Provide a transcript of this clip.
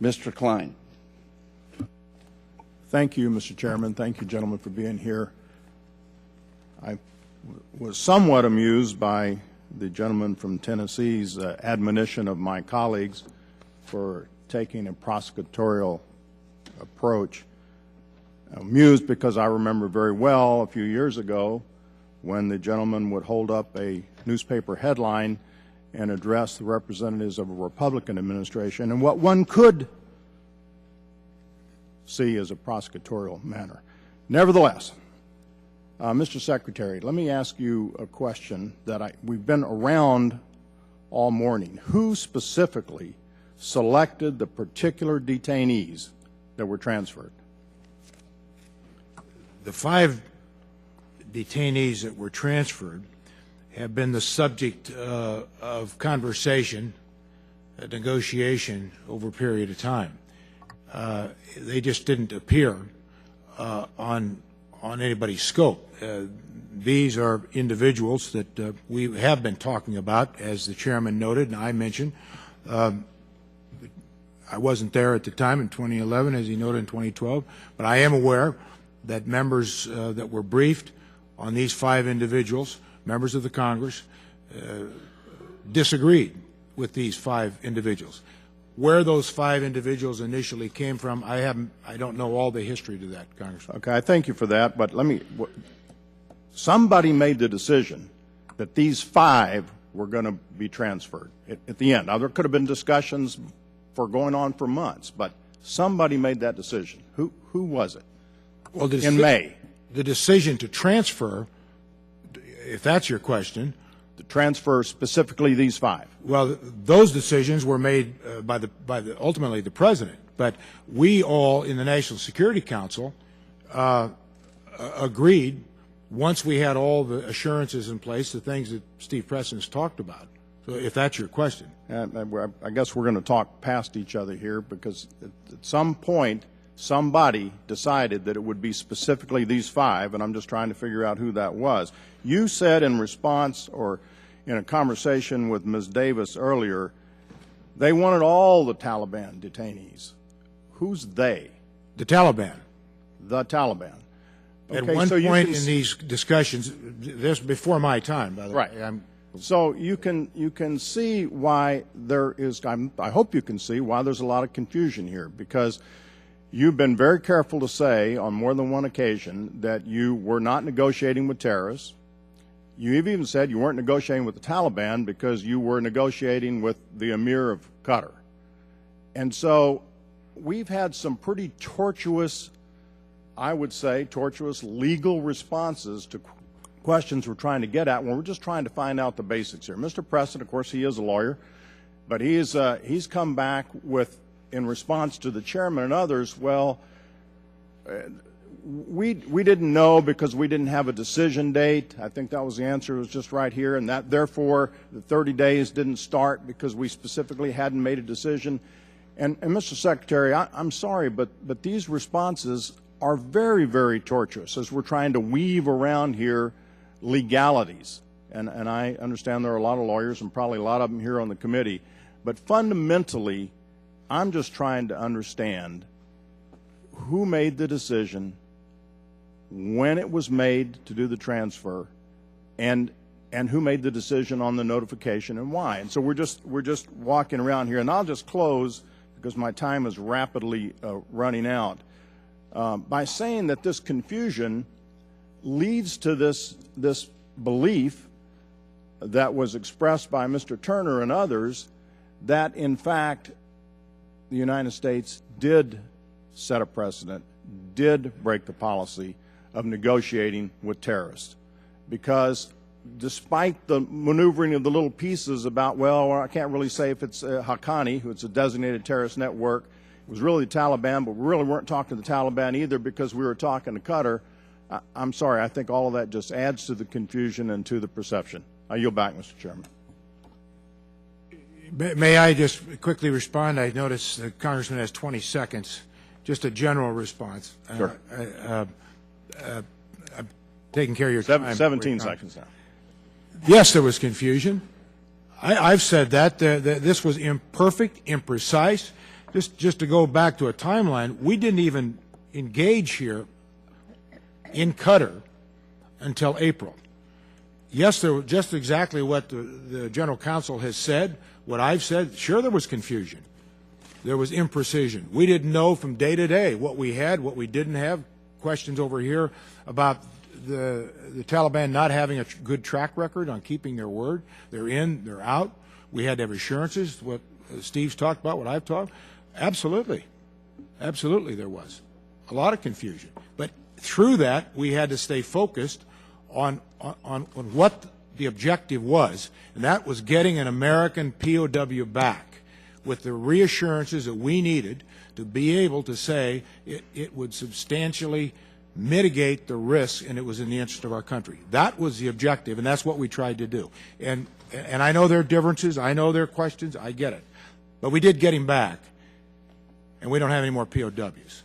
Mr. Kline. Thank you, Mr. Chairman. Thank you, gentlemen, for being here. I was somewhat amused by the gentleman from Tennessee's admonition of my colleagues for taking a prosecutorial approach. Amused because I remember very well a few years ago when the gentleman would hold up a newspaper headline and address the representatives of a Republican administration in what one could see as a prosecutorial manner. Nevertheless, Mr. Secretary, let me ask you a question that we've been around all morning. Who specifically selected the particular detainees that were transferred? The 5 detainees that were transferred have been the subject of conversation, negotiation over a period of time. They just didn't appear on anybody's scope. These are individuals that we have been talking about, as the chairman noted and I mentioned. I wasn't there at the time in 2011, as he noted in 2012, but I am aware that members that were briefed on these 5 individuals, members of the Congress, disagreed with these 5 individuals. Where those 5 individuals initially came from, I don't know all the history to that, Congressman. Okay, I thank you for that, but somebody made the decision that these 5 were going to be transferred at the end. Now, there could have been discussions for going on for months, but somebody made that decision. Who was it? Well, in May. The decision to transfer, if that's your question. To transfer specifically these 5. Well, those decisions were made by ultimately the president, but we all in the National Security Council agreed, once we had all the assurances in place, the things that Steve Preston's talked about. So if that's your question. I guess we're going to talk past each other here, because at some point somebody decided that it would be specifically these 5, and I'm just trying to figure out who that was. You said in response, or in a conversation with Ms. Davis earlier, they wanted all the Taliban detainees. Who's they? The Taliban. The Taliban. Okay, at one point in these discussions, this before my time, by the way. Right. So you can see why there is, I hope you can see why there's a lot of confusion here, because you've been very careful to say on more than one occasion that you were not negotiating with terrorists. You've even said you weren't negotiating with the Taliban because you were negotiating with the Emir of Qatar. And so we've had some pretty tortuous, I would say, tortuous legal responses to questions we're trying to get at when we're just trying to find out the basics here. Mr. Preston, of course, he is a lawyer, but he's come back with, in response to the chairman and others, well, we didn't know because we didn't have a decision date. I think that was the answer. It was just right here, and that therefore the 30 days didn't start because we specifically hadn't made a decision. And Mr. Secretary, I'm sorry, but these responses are very, very tortuous as we're trying to weave around here legalities. And I understand there are a lot of lawyers and probably a lot of them here on the committee, but fundamentally I'm just trying to understand who made the decision, when it was made to do the transfer, and who made the decision on the notification and why. And so we're just walking around here, and I'll just close because my time is rapidly running out by saying that this confusion leads to this belief that was expressed by Mr. Turner and others that in fact the United States did set a precedent, did break the policy of negotiating with terrorists. Because despite the maneuvering of the little pieces about, well, I can't really say if it's Haqqani, who it's a designated terrorist network, it was really the Taliban, but we really weren't talking to the Taliban either because we were talking to Qatar. I'm sorry, I think all of that just adds to the confusion and to the perception. I yield back, Mr. Chairman. May I just quickly respond? I notice the Congressman has 20 seconds. Just a general response. Sure. I'm taking care of your time. 17 seconds now. Yes, there was confusion. I've said that. This was imperfect, imprecise. just to go back to a timeline, we didn't even engage here in Qatar until April. Yes, there was just exactly what the General Counsel has said, what I've said. Sure, there was confusion. There was imprecision. We didn't know from day to day what we had, what we didn't have. Questions over here about the Taliban not having a good track record on keeping their word. They're in, they're out. We had to have assurances, what Steve's talked about, what I've talked. Absolutely. Absolutely there was. A lot of confusion. But through that, we had to stay focused on what the objective was, and that was getting an American POW back with the reassurances that we needed to be able to say it would substantially mitigate the risk and it was in the interest of our country. That was the objective, and that's what we tried to do. And I know there are differences, I know there are questions, I get it. But we did get him back, and we don't have any more POWs.